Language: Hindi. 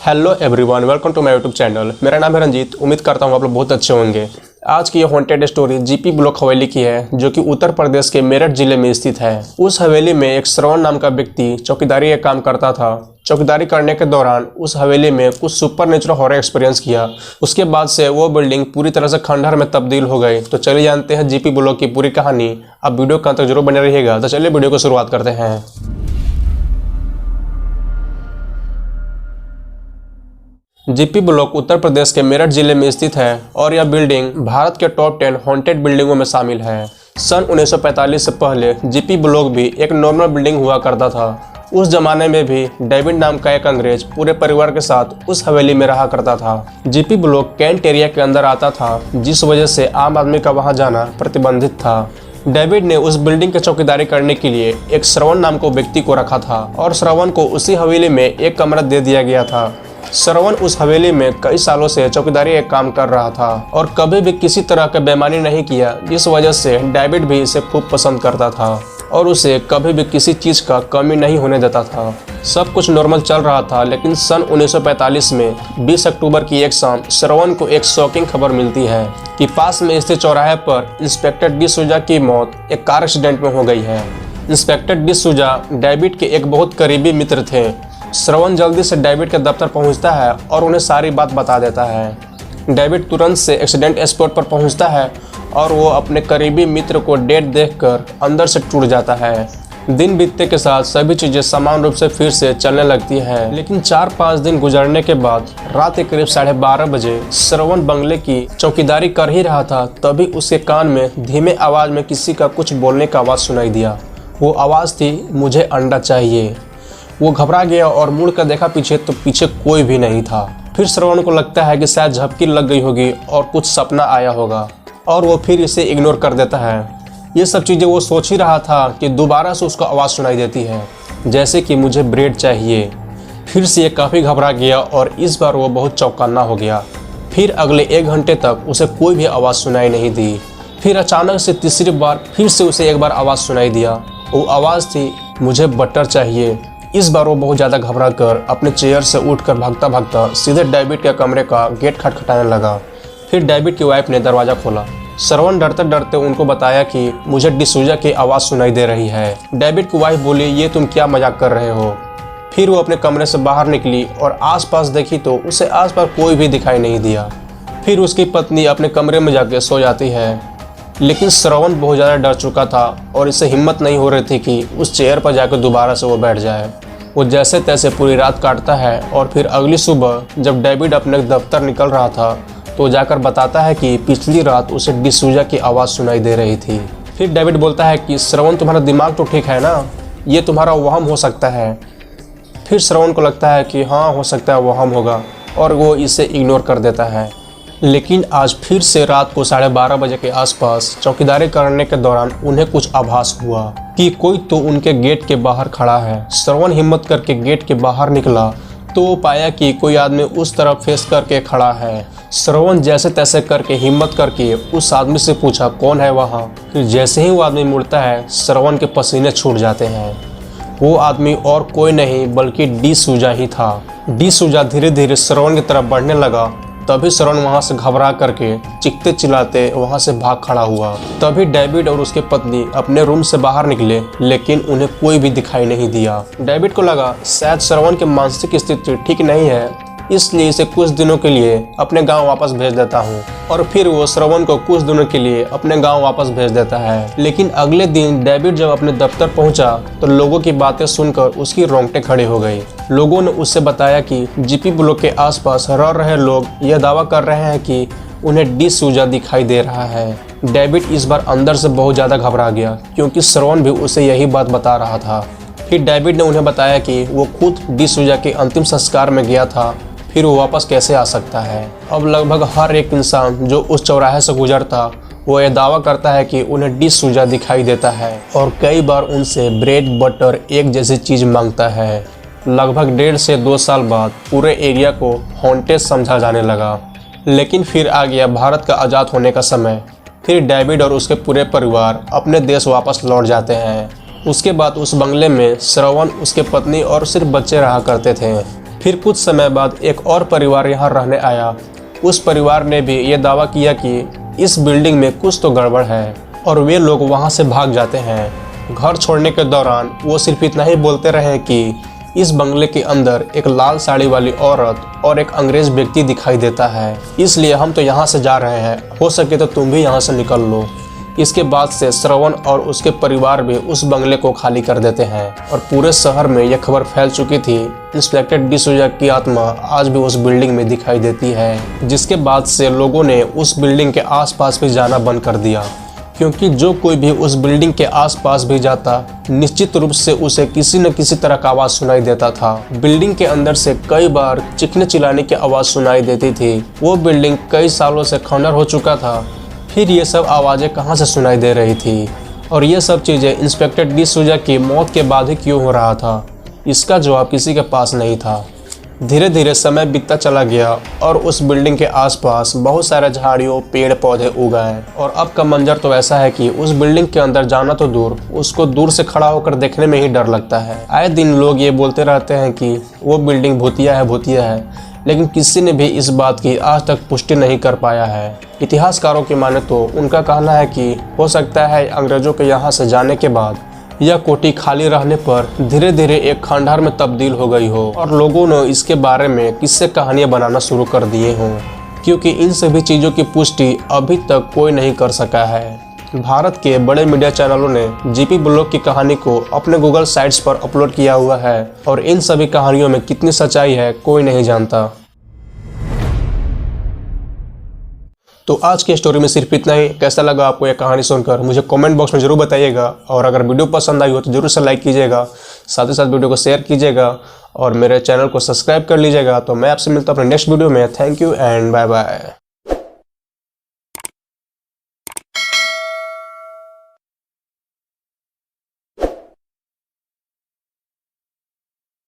Hello everyone, welcome to my YouTube channel. मेरा नाम है रंजीत। उम्मीद करता हूँ आप लोग बहुत अच्छे होंगे। आज की ये हॉन्टेड स्टोरी जीपी ब्लॉक हवेली की है, जो कि उत्तर प्रदेश के मेरठ जिले में स्थित है। उस हवेली में एक श्रवण नाम का व्यक्ति चौकीदारी का काम करता था। चौकीदारी करने के दौरान उस हवेली में कुछ सुपर नेचुरल हॉरर एक्सपीरियंस किया। उसके बाद से वो बिल्डिंग पूरी तरह से खंडहर में तब्दील हो गई। तो चलिए जानते हैं जीपी ब्लॉक की पूरी कहानी। आप वीडियो का अंत तक जरूर बने रहिएगा। तो चलिए वीडियो को शुरुआत करते हैं। जीपी ब्लॉक उत्तर प्रदेश के मेरठ जिले में स्थित है और यह बिल्डिंग भारत के टॉप 10 हॉन्टेड बिल्डिंगों में शामिल है। सन 1945 से पहले जीपी ब्लॉक भी एक नॉर्मल बिल्डिंग हुआ करता था। उस जमाने में भी डेविड नाम का एक अंग्रेज पूरे परिवार के साथ उस हवेली में रहा करता था। जीपी ब्लॉक कैंट एरिया के अंदर आता था, जिस वजह से आम आदमी का वहां जाना प्रतिबंधित था। डेविड ने उस बिल्डिंग की चौकीदारी करने के लिए एक श्रवण नाम को व्यक्ति को रखा था और श्रवण को उसी हवेली में एक कमरा दे दिया गया था। श्रवण उस हवेली में कई सालों से चौकीदारी का काम कर रहा था और कभी भी किसी तरह का बेईमानी नहीं किया, जिस वजह से डेविड भी इसे खूब पसंद करता था और उसे कभी भी किसी चीज का कमी नहीं होने देता था। सब कुछ नॉर्मल चल रहा था, लेकिन सन 1945 में 20 अक्टूबर की एक शाम श्रवण को एक शॉकिंग खबर मिलती है कि पास में स्थित चौराहे पर इंस्पेक्टर डिसूजा की मौत एक कार एक्सीडेंट में हो गई है। इंस्पेक्टर डिसूजा डेविड के एक बहुत करीबी मित्र थे। श्रवण जल्दी से डेविड के दफ्तर पहुंचता है और उन्हें सारी बात बता देता है। डेविड तुरंत से एक्सीडेंट स्पॉट पर पहुंचता है और वो अपने करीबी मित्र को डेड देखकर अंदर से टूट जाता है। दिन बीतने के साथ सभी चीजें समान रूप से फिर से चलने लगती है, लेकिन 4-5 दिन गुजरने के बाद रात के करीब 12:30 बजे श्रवण बंगले की चौकीदारी कर ही रहा था, तभी उसके कान में धीमे आवाज में किसी का कुछ बोलने का आवाज सुनाई दिया। वो आवाज थी, मुझे अंडा चाहिए। वो घबरा गया और मुड़ कर देखा पीछे, तो पीछे कोई भी नहीं था। फिर श्रवण को लगता है कि शायद झपकी लग गई होगी और कुछ सपना आया होगा और वो फिर इसे इग्नोर कर देता है। ये सब चीज़ें वो सोच ही रहा था कि दोबारा से उसको आवाज़ सुनाई देती है, जैसे कि मुझे ब्रेड चाहिए। फिर से ये काफ़ी घबरा गया और इस बार वो बहुत चौकन्ना हो गया। फिर अगले 1 घंटे तक उसे कोई भी आवाज़ सुनाई नहीं दी। फिर अचानक से तीसरी बार फिर से उसे एक बार आवाज़ सुनाई दिया। वो आवाज़ थी, मुझे बटर चाहिए। इस बार वो बहुत ज़्यादा घबरा कर अपने चेयर से उठकर भागता भागता सीधे डेविड के कमरे का गेट खटखटाने लगा। फिर डेविड की वाइफ ने दरवाज़ा खोला। श्रवण डरते डरते उनको बताया कि मुझे डिसूजा की आवाज़ सुनाई दे रही है। डेविड की वाइफ बोली, ये तुम क्या मजाक कर रहे हो। फिर वो अपने कमरे से बाहर निकली और आसपास देखी तो उसे आसपास कोई भी दिखाई नहीं दिया। फिर उसकी पत्नी अपने कमरे में जाके सो जाती है, लेकिन श्रवण बहुत ज़्यादा डर चुका था और इससे हिम्मत नहीं हो रही थी कि उस चेयर पर जाकर दोबारा से वो बैठ जाए। वो जैसे तैसे पूरी रात काटता है और फिर अगली सुबह जब डेविड अपने दफ्तर निकल रहा था तो जाकर बताता है कि पिछली रात उसे डिसूजा की आवाज़ सुनाई दे रही थी। फिर डेविड बोलता है कि श्रवण, तुम्हारा दिमाग तो ठीक है ना, ये तुम्हारा वहम हो सकता है। फिर श्रवण को लगता है कि हाँ, हो सकता है वहम होगा और वो इसे इग्नोर कर देता है। लेकिन आज फिर से रात को 12:30 बजे के आसपास चौकीदारी करने के दौरान उन्हें कुछ आभास हुआ कि कोई तो उनके गेट के बाहर खड़ा है। श्रवण हिम्मत करके गेट के बाहर निकला तो वो पाया कि कोई आदमी उस तरफ फेस करके खड़ा है। श्रवण जैसे तैसे करके हिम्मत करके उस आदमी से पूछा, कौन है वहाँ। फिर जैसे ही वो आदमी मुड़ता है, श्रवण के पसीने छूट जाते हैं। वो आदमी और कोई नहीं बल्कि डिसूजा ही था। डिसूजा धीरे धीरे श्रवण की तरफ बढ़ने लगा। तभी श्रवण वहां से घबरा करके चीखते चिल्लाते वहां से भाग खड़ा हुआ। तभी डेविड और उसके पत्नी अपने रूम से बाहर निकले, लेकिन उन्हें कोई भी दिखाई नहीं दिया। डेविड को लगा शायद श्रवण की मानसिक स्थिति ठीक नहीं है, इसलिए इसे कुछ दिनों के लिए अपने गांव वापस भेज देता हूँ। और फिर वो श्रवण को कुछ दिनों के लिए अपने गांव वापस भेज देता है। लेकिन अगले दिन डेविड जब अपने दफ्तर पहुंचा तो लोगों की बातें सुनकर उसकी रोंगटे खड़ी हो गई। लोगों ने उससे बताया कि जीपी ब्लॉक के आसपास रह रहे लोग यह दावा कर रहे हैं कि उन्हें डिसूजा दिखाई दे रहा है। डेविड इस बार अंदर से बहुत ज़्यादा घबरा गया, क्योंकि श्रवण भी उसे यही बात बता रहा था। फिर डेविड ने उन्हें बताया कि वो खुद डिसूजा के अंतिम संस्कार में गया था, फिर वो वापस कैसे आ सकता है। अब लगभग हर एक इंसान जो उस चौराहे से गुजरता वो ये दावा करता है कि उन्हें डिसूजा दिखाई देता है और कई बार उनसे ब्रेड बटर एक जैसी चीज़ मांगता है। लगभग 1.5 से 2 साल बाद पूरे एरिया को हॉन्टेड समझा जाने लगा। लेकिन फिर आ गया भारत का आज़ाद होने का समय। फिर डेविड और उसके पूरे परिवार अपने देश वापस लौट जाते हैं। उसके बाद उस बंगले में श्रवण, उसके पत्नी और सिर्फ बच्चे रहा करते थे। फिर कुछ समय बाद एक और परिवार यहाँ रहने आया। उस परिवार ने भी ये दावा किया कि इस बिल्डिंग में कुछ तो गड़बड़ है और वे लोग वहाँ से भाग जाते हैं। घर छोड़ने के दौरान वो सिर्फ इतना ही बोलते रहे कि इस बंगले के अंदर एक लाल साड़ी वाली औरत और एक अंग्रेज व्यक्ति दिखाई देता है, इसलिए हम तो यहाँ से जा रहे हैं, हो सके तो तुम भी यहाँ से निकल लो। इसके बाद से श्रवण और उसके परिवार भी उस बंगले को खाली कर देते हैं और पूरे शहर में यह खबर फैल चुकी थी। इंस्पेक्टर डिसूजा की आत्मा आज भी उस बिल्डिंग में दिखाई देती है, जिसके बाद से लोगों ने उस बिल्डिंग के आसपास भी जाना बंद कर दिया, क्योंकि जो कोई भी उस बिल्डिंग के आसपास भी जाता निश्चित रूप से उसे किसी न किसी तरह का आवाज़ सुनाई देता था। बिल्डिंग के अंदर से कई बार चीखने चिल्लाने की आवाज़ सुनाई देती थी। वो बिल्डिंग कई सालों से खंडर हो चुका था, फिर ये सब आवाज़ें कहाँ से सुनाई दे रही थी और ये सब चीज़ें इंस्पेक्टर डिसूजा की मौत के बाद ही क्यों हो रहा था, इसका जवाब किसी के पास नहीं था। धीरे धीरे समय बीतता चला गया और उस बिल्डिंग के आसपास बहुत सारे झाड़ियों पेड़ पौधे उगाए और अब का मंजर तो ऐसा है कि उस बिल्डिंग के अंदर जाना तो दूर, उसको दूर से खड़ा होकर देखने में ही डर लगता है। आए दिन लोग ये बोलते रहते हैं कि वो बिल्डिंग भूतिया है, लेकिन किसी ने भी इस बात की आज तक पुष्टि नहीं कर पाया है। इतिहासकारों की माने तो उनका कहना है कि हो सकता है अंग्रेजों के यहाँ से जाने के बाद यह कोठी खाली रहने पर धीरे धीरे एक खंडहर में तब्दील हो गई हो और लोगों ने इसके बारे में किस्से कहानियां बनाना शुरू कर दिए हों, क्योंकि इन सभी चीज़ों की पुष्टि अभी तक कोई नहीं कर सका है। भारत के बड़े मीडिया चैनलों ने जीपी ब्लॉक की कहानी को अपने गूगल साइट्स पर अपलोड किया हुआ है और इन सभी कहानियों में कितनी सच्चाई है कोई नहीं जानता। तो आज की स्टोरी में सिर्फ इतना ही। कैसा लगा आपको यह कहानी सुनकर मुझे कमेंट बॉक्स में जरूर बताइएगा और अगर वीडियो पसंद आई हो तो जरूर से लाइक कीजिएगा, साथ ही साथ वीडियो को शेयर कीजिएगा और मेरे चैनल को सब्सक्राइब कर लीजिएगा। तो मैं आपसे मिलता हूँ अपने नेक्स्ट वीडियो में। Thank you and bye bye.